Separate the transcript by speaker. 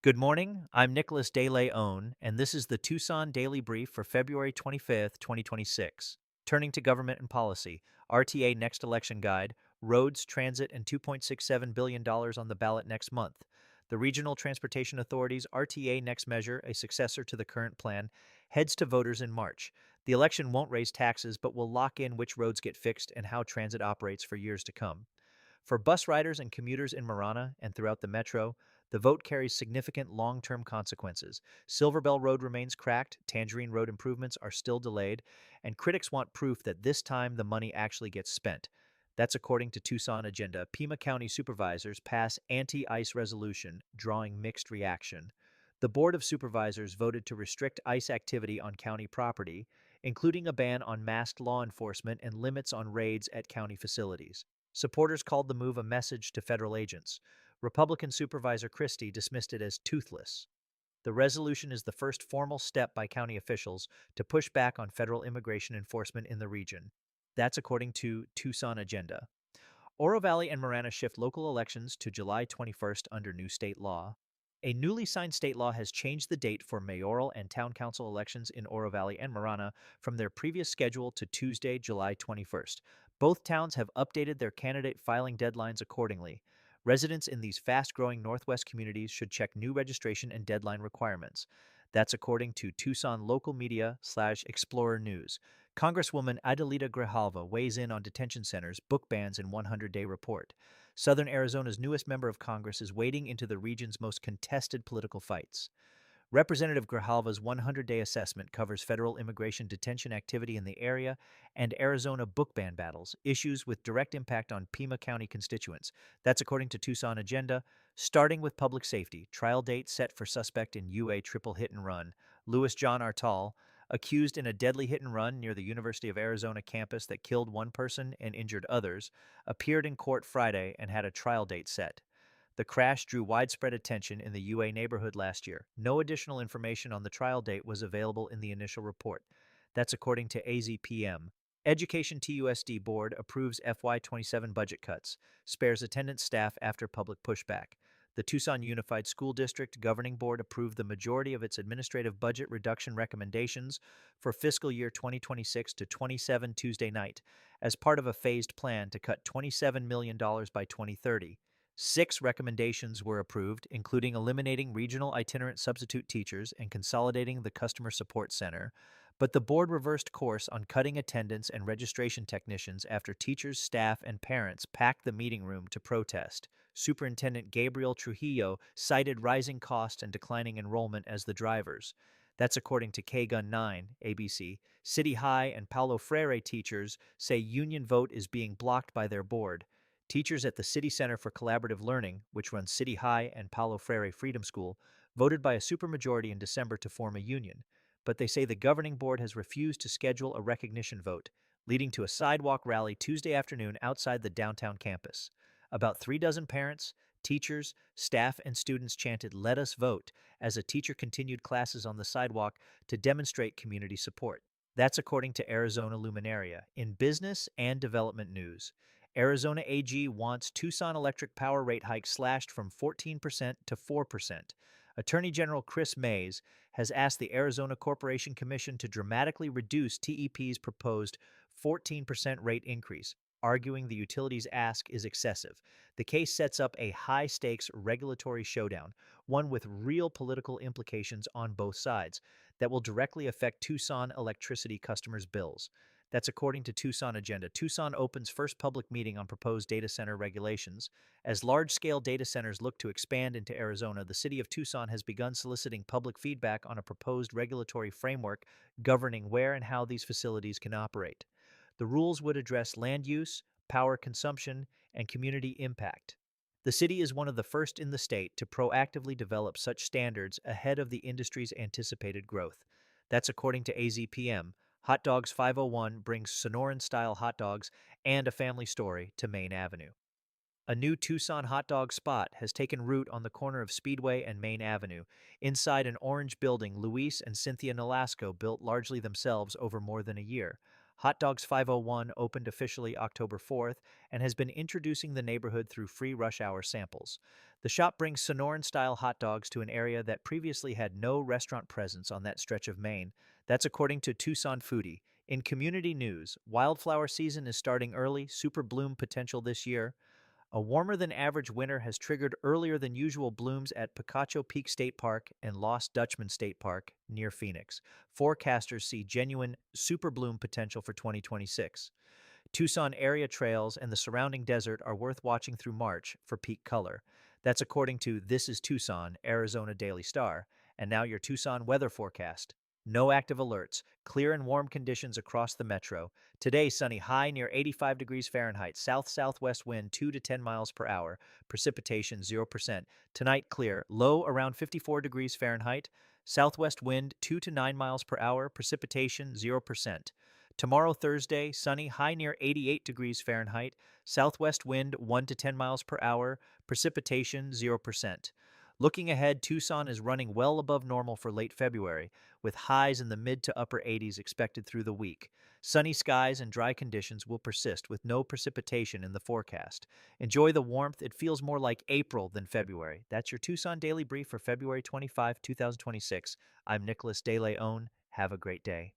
Speaker 1: Good morning. I'm Nicholas De Leon, and this is the Tucson Daily Brief for February 25th, 2026. Turning to government and policy, RTA Next Election Guide, roads, transit, and $2.67 billion on the ballot next month. The Regional Transportation Authority's RTA Next Measure, a successor to the current plan, heads to voters in March. The election won't raise taxes, but will lock in which roads get fixed and how transit operates for years to come. For bus riders and commuters in Marana and throughout the metro, the vote carries significant long-term consequences. Silver Bell Road remains cracked, Tangerine Road improvements are still delayed, and critics want proof that this time the money actually gets spent. That's according to Tucson Agenda. Pima County supervisors pass anti-ICE resolution, drawing mixed reaction. The Board of Supervisors voted to restrict ICE activity on county property, including a ban on masked law enforcement and limits on raids at county facilities. Supporters called the move a message to federal agents. Republican Supervisor Christie dismissed it as toothless. The resolution is the first formal step by county officials to push back on federal immigration enforcement in the region. That's according to Tucson Agenda. Oro Valley and Marana shift local elections to July 21st under new state law. A newly signed state law has changed the date for mayoral and town council elections in Oro Valley and Marana from their previous schedule to Tuesday, July 21st. Both towns have updated their candidate filing deadlines accordingly. Residents in these fast-growing Northwest communities should check new registration and deadline requirements. That's according to Tucson local media/Explorer News. Congresswoman Adelita Grijalva weighs in on detention centers, book bans, and 100-day report. Southern Arizona's newest member of Congress is wading into the region's most contested political fights. Representative Grijalva's 100-day assessment covers federal immigration detention activity in the area and Arizona book ban battles, issues with direct impact on Pima County constituents. That's according to Tucson Agenda, starting with public safety. Trial date set for suspect in UA triple hit and run. Louis John Artal, accused in a deadly hit and run near the University of Arizona campus that killed one person and injured others, appeared in court Friday and had a trial date set. The crash drew widespread attention in the UA neighborhood last year. No additional information on the trial date was available in the initial report. That's according to AZPM. Education TUSD Board approves FY27 budget cuts, spares attendance staff after public pushback. The Tucson Unified School District Governing Board approved the majority of its administrative budget reduction recommendations for fiscal year 2026 to 27 Tuesday night, as part of a phased plan to cut $27 million by 2030. 6 recommendations were approved, including eliminating regional itinerant substitute teachers and consolidating the Customer Support Center, but the board reversed course on cutting attendance and registration technicians after teachers, staff, and parents packed the meeting room to protest. Superintendent Gabriel Trujillo cited rising costs and declining enrollment as the drivers. That's according to KGUN 9, ABC. City High and Paulo Freire teachers say union vote is being blocked by their board. Teachers at the City Center for Collaborative Learning, which runs City High and Paulo Freire Freedom School, voted by a supermajority in December to form a union, but they say the governing board has refused to schedule a recognition vote, leading to a sidewalk rally Tuesday afternoon outside the downtown campus. About 3 dozen parents, teachers, staff, and students chanted, "Let us vote," as a teacher continued classes on the sidewalk to demonstrate community support. That's according to Arizona Luminaria. In business and development news, Arizona AG wants Tucson electric power rate hike slashed from 14% to 4%. Attorney General Chris Mays has asked the Arizona Corporation Commission to dramatically reduce TEP's proposed 14% rate increase, arguing the utility's ask is excessive. The case sets up a high-stakes regulatory showdown, one with real political implications on both sides, that will directly affect Tucson electricity customers' bills. That's according to Tucson Agenda. Tucson opens first public meeting on proposed data center regulations. As large-scale data centers look to expand into Arizona, the city of Tucson has begun soliciting public feedback on a proposed regulatory framework governing where and how these facilities can operate. The rules would address land use, power consumption, and community impact. The city is one of the first in the state to proactively develop such standards ahead of the industry's anticipated growth. That's according to AZPM. Hot Dogs 501 brings Sonoran-style hot dogs and a family story to Main Avenue. A new Tucson hot dog spot has taken root on the corner of Speedway and Main Avenue, inside an orange building Luis and Cynthia Nolasco built largely themselves over more than a year. Hot Dogs 501 opened officially October 4th and has been introducing the neighborhood through free rush hour samples. The shop brings Sonoran-style hot dogs to an area that previously had no restaurant presence on that stretch of Maine. That's according to Tucson Foodie. In community news, wildflower season is starting early, super bloom potential this year. A warmer than average winter has triggered earlier than usual blooms at Picacho Peak State Park and Lost Dutchman State Park near Phoenix. Forecasters see genuine super bloom potential for 2026. Tucson area trails and the surrounding desert are worth watching through March for peak color. That's according to This is Tucson, Arizona Daily Star. And now your Tucson weather forecast. No active alerts, clear and warm conditions across the metro. Today, sunny, high near 85 degrees Fahrenheit, south-southwest wind 2 to 10 miles per hour, precipitation 0%. Tonight, clear, low around 54 degrees Fahrenheit, southwest wind 2 to 9 miles per hour, precipitation 0%. Tomorrow, Thursday, sunny, high near 88 degrees Fahrenheit, southwest wind 1 to 10 miles per hour, precipitation 0%. Looking ahead, Tucson is running well above normal for late February, with highs in the mid to upper 80s expected through the week. Sunny skies and dry conditions will persist with no precipitation in the forecast. Enjoy the warmth. It feels more like April than February. That's your Tucson Daily Brief for February 25, 2026. I'm Nicholas De Leon. Have a great day.